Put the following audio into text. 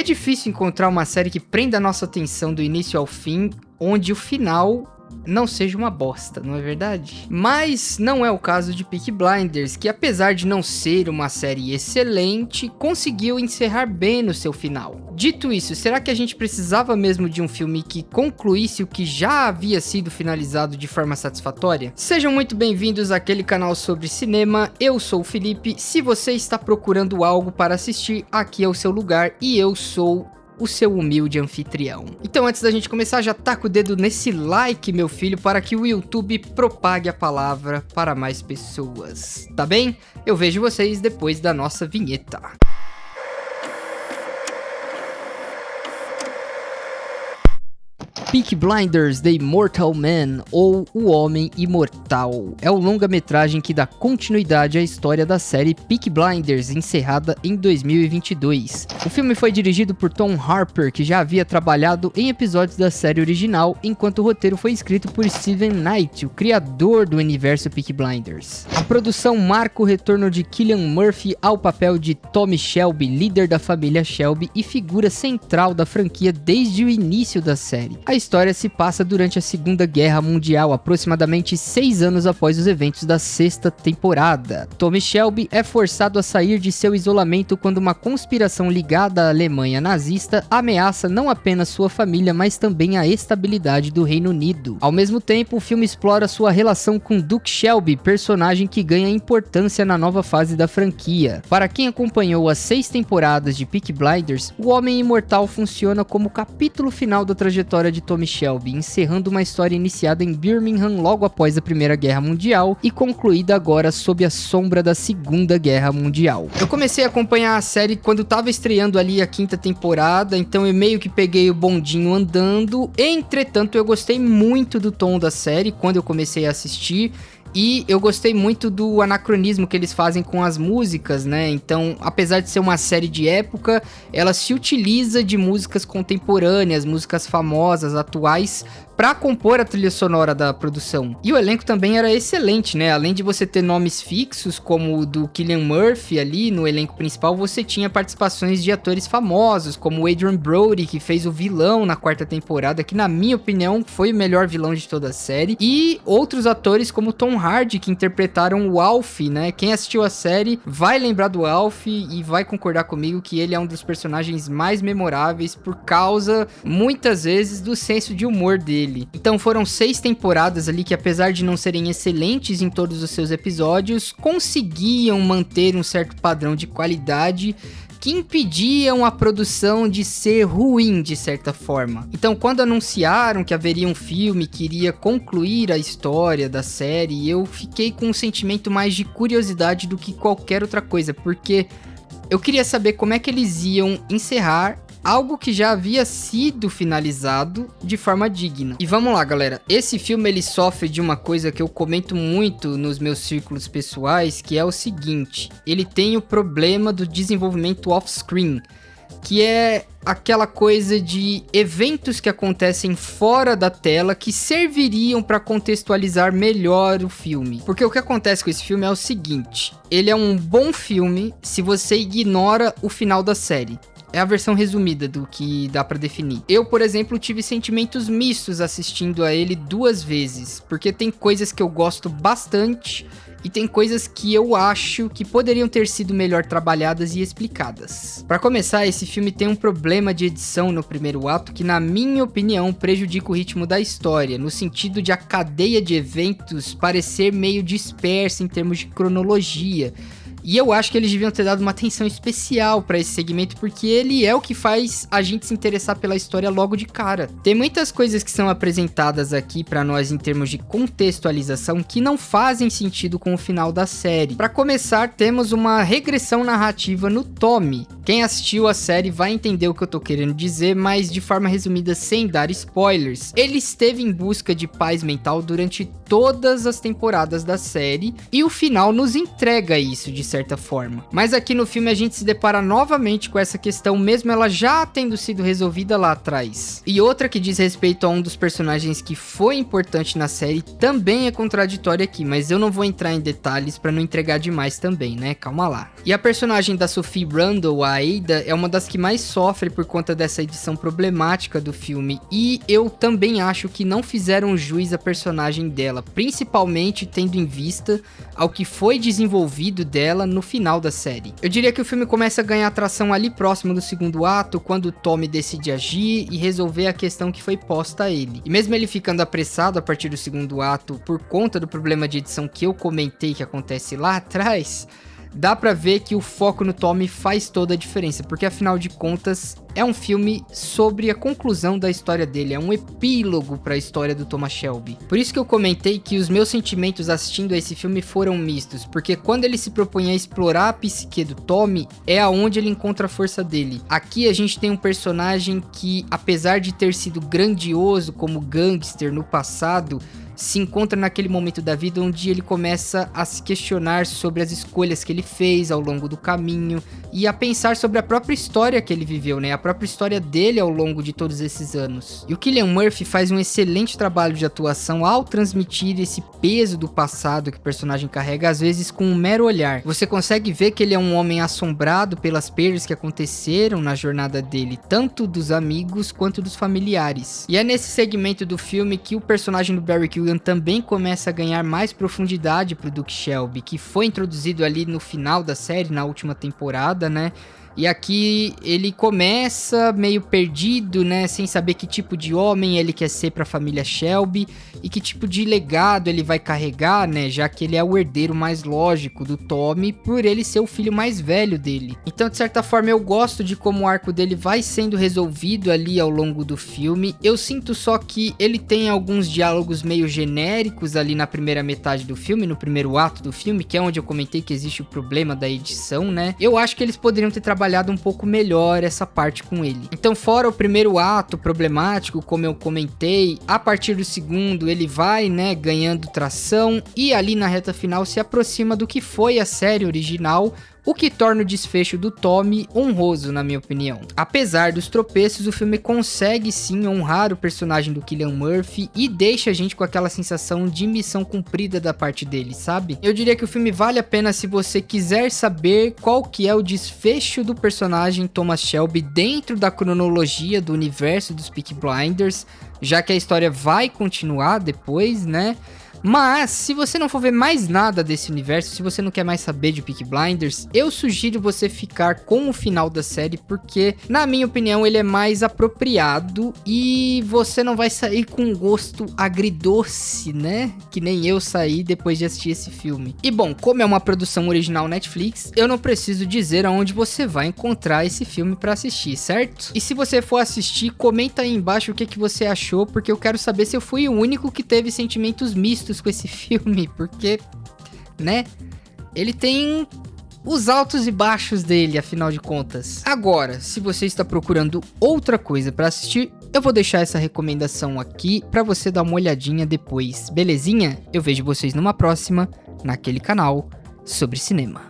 É difícil encontrar uma série que prenda a nossa atenção do início ao fim, onde o final não seja uma bosta, não é verdade? Mas não é o caso de Peaky Blinders, que apesar de não ser uma série excelente, conseguiu encerrar bem no seu final. Dito isso, será que a gente precisava mesmo de um filme que concluísse o que já havia sido finalizado de forma satisfatória? Sejam muito bem-vindos àquele canal sobre cinema, eu sou o Felipe. Se você está procurando algo para assistir, aqui é o seu lugar e eu sou o seu humilde anfitrião. Então antes da gente começar, já taca o dedo nesse like, meu filho, para que o YouTube propague a palavra para mais pessoas, tá bem? Eu vejo vocês depois da nossa vinheta. Peaky Blinders: The Immortal Man, ou O Homem Imortal, é o longa-metragem que dá continuidade à história da série Peaky Blinders, encerrada em 2022. O filme foi dirigido por Tom Harper, que já havia trabalhado em episódios da série original, enquanto o roteiro foi escrito por Steven Knight, o criador do universo Peaky Blinders. A produção marca o retorno de Cillian Murphy ao papel de Tommy Shelby, líder da família Shelby e figura central da franquia desde o início da série. A história se passa durante a Segunda Guerra Mundial, aproximadamente 6 anos após os eventos da sexta temporada. Tommy Shelby é forçado a sair de seu isolamento quando uma conspiração ligada à Alemanha nazista ameaça não apenas sua família, mas também a estabilidade do Reino Unido. Ao mesmo tempo, o filme explora sua relação com Duke Shelby, personagem que ganha importância na nova fase da franquia. Para quem acompanhou as 6 temporadas de Peaky Blinders, o Homem Imortal funciona como o capítulo final da trajetória de Tommy Shelby, encerrando uma história iniciada em Birmingham logo após a Primeira Guerra Mundial e concluída agora sob a sombra da Segunda Guerra Mundial. Eu comecei a acompanhar a série quando estava estreando ali a 5ª temporada, então eu meio que peguei o bondinho andando. Entretanto, eu gostei muito do tom da série quando eu comecei a assistir. E eu gostei muito do anacronismo que eles fazem com as músicas, né? Então, apesar de ser uma série de época, ela se utiliza de músicas contemporâneas, músicas famosas, atuais, pra compor a trilha sonora da produção. E o elenco também era excelente, né? Além de você ter nomes fixos, como o do Cillian Murphy ali no elenco principal, você tinha participações de atores famosos, como o Adrien Brody, que fez o vilão na 4ª temporada, que na minha opinião foi o melhor vilão de toda a série, e outros atores como Tom Hardy, que interpretaram o Alf, né? Quem assistiu a série vai lembrar do Alf e vai concordar comigo que ele é um dos personagens mais memoráveis por causa, muitas vezes, do senso de humor dele. Então foram 6 temporadas ali que, apesar de não serem excelentes em todos os seus episódios, conseguiam manter um certo padrão de qualidade que impediam a produção de ser ruim de certa forma. Então, quando anunciaram que haveria um filme que iria concluir a história da série, eu fiquei com um sentimento mais de curiosidade do que qualquer outra coisa, porque eu queria saber como é que eles iam encerrar algo que já havia sido finalizado de forma digna. E vamos lá, galera. Esse filme ele sofre de uma coisa que eu comento muito nos meus círculos pessoais, que é o seguinte: ele tem o problema do desenvolvimento off-screen, que é aquela coisa de eventos que acontecem fora da tela que serviriam para contextualizar melhor o filme. Porque o que acontece com esse filme é o seguinte: ele é um bom filme se você ignora o final da série. É a versão resumida do que dá pra definir. Eu, por exemplo, tive sentimentos mistos assistindo a ele 2 vezes, porque tem coisas que eu gosto bastante e tem coisas que eu acho que poderiam ter sido melhor trabalhadas e explicadas. Pra começar, esse filme tem um problema de edição no primeiro ato que, na minha opinião, prejudica o ritmo da história, no sentido de a cadeia de eventos parecer meio dispersa em termos de cronologia. E eu acho que eles deviam ter dado uma atenção especial pra esse segmento, porque ele é o que faz a gente se interessar pela história logo de cara. Tem muitas coisas que são apresentadas aqui pra nós em termos de contextualização que não fazem sentido com o final da série. Pra começar, temos uma regressão narrativa no Tommy. Quem assistiu a série vai entender o que eu tô querendo dizer, mas de forma resumida, sem dar spoilers. Ele esteve em busca de paz mental durante todas as temporadas da série, e o final nos entrega isso, de certa forma. Mas aqui no filme a gente se depara novamente com essa questão, mesmo ela já tendo sido resolvida lá atrás. E outra que diz respeito a um dos personagens que foi importante na série também é contraditória aqui, mas eu não vou entrar em detalhes pra não entregar demais também, né? Calma lá. E a personagem da Sophie Randall, a Ada, é uma das que mais sofre por conta dessa edição problemática do filme, e eu também acho que não fizeram jus à personagem dela, principalmente tendo em vista ao que foi desenvolvido dela no final da série. Eu diria que o filme começa a ganhar atração ali próximo do segundo ato, quando o Tommy decide agir e resolver a questão que foi posta a ele. E mesmo ele ficando apressado a partir do segundo ato por conta do problema de edição que eu comentei que acontece lá atrás, dá pra ver que o foco no Tommy faz toda a diferença, porque afinal de contas é um filme sobre a conclusão da história dele, é um epílogo para a história do Thomas Shelby. Por isso que eu comentei que os meus sentimentos assistindo a esse filme foram mistos, porque quando ele se propõe a explorar a psique do Tommy, é aonde ele encontra a força dele. Aqui a gente tem um personagem que, apesar de ter sido grandioso como gangster no passado, se encontra naquele momento da vida onde ele começa a se questionar sobre as escolhas que ele fez ao longo do caminho e a pensar sobre a própria história que ele viveu, né? A própria história dele ao longo de todos esses anos. E o Cillian Murphy faz um excelente trabalho de atuação ao transmitir esse peso do passado que o personagem carrega, às vezes com um mero olhar. Você consegue ver que ele é um homem assombrado pelas perdas que aconteceram na jornada dele, tanto dos amigos quanto dos familiares. E é nesse segmento do filme que o personagem do Barry Keoghan também começa a ganhar mais profundidade pro Duke Shelby, que foi introduzido ali no final da série, na última temporada, né? E aqui ele começa meio perdido, né, sem saber que tipo de homem ele quer ser para a família Shelby e que tipo de legado ele vai carregar, né, já que ele é o herdeiro mais lógico do Tommy por ele ser o filho mais velho dele. Então, de certa forma, eu gosto de como o arco dele vai sendo resolvido ali ao longo do filme. Eu sinto só que ele tem alguns diálogos meio genéricos ali na primeira metade do filme, no primeiro ato do filme, que é onde eu comentei que existe o problema da edição, né. Eu acho que eles poderiam ter trabalhado um pouco melhor essa parte com ele. Então, fora o primeiro ato problemático, como eu comentei, a partir do segundo ele vai, né, ganhando tração e ali na reta final se aproxima do que foi a série original, o que torna o desfecho do Tommy honroso, na minha opinião. Apesar dos tropeços, o filme consegue sim honrar o personagem do Cillian Murphy e deixa a gente com aquela sensação de missão cumprida da parte dele, sabe? Eu diria que o filme vale a pena se você quiser saber qual que é o desfecho do personagem Thomas Shelby dentro da cronologia do universo dos Peaky Blinders, já que a história vai continuar depois, né? Mas, se você não for ver mais nada desse universo, se você não quer mais saber de Peaky Blinders, eu sugiro você ficar com o final da série, porque, na minha opinião, ele é mais apropriado e você não vai sair com um gosto agridoce, né? Que nem eu saí depois de assistir esse filme. E bom, como é uma produção original Netflix, eu não preciso dizer aonde você vai encontrar esse filme pra assistir, certo? E se você for assistir, comenta aí embaixo o que você achou, porque eu quero saber se eu fui o único que teve sentimentos mistos com esse filme, porque, né, ele tem os altos e baixos dele, afinal de contas. Agora, se você está procurando outra coisa para assistir, eu vou deixar essa recomendação aqui para você dar uma olhadinha depois, belezinha? Eu vejo vocês numa próxima, naquele canal sobre cinema.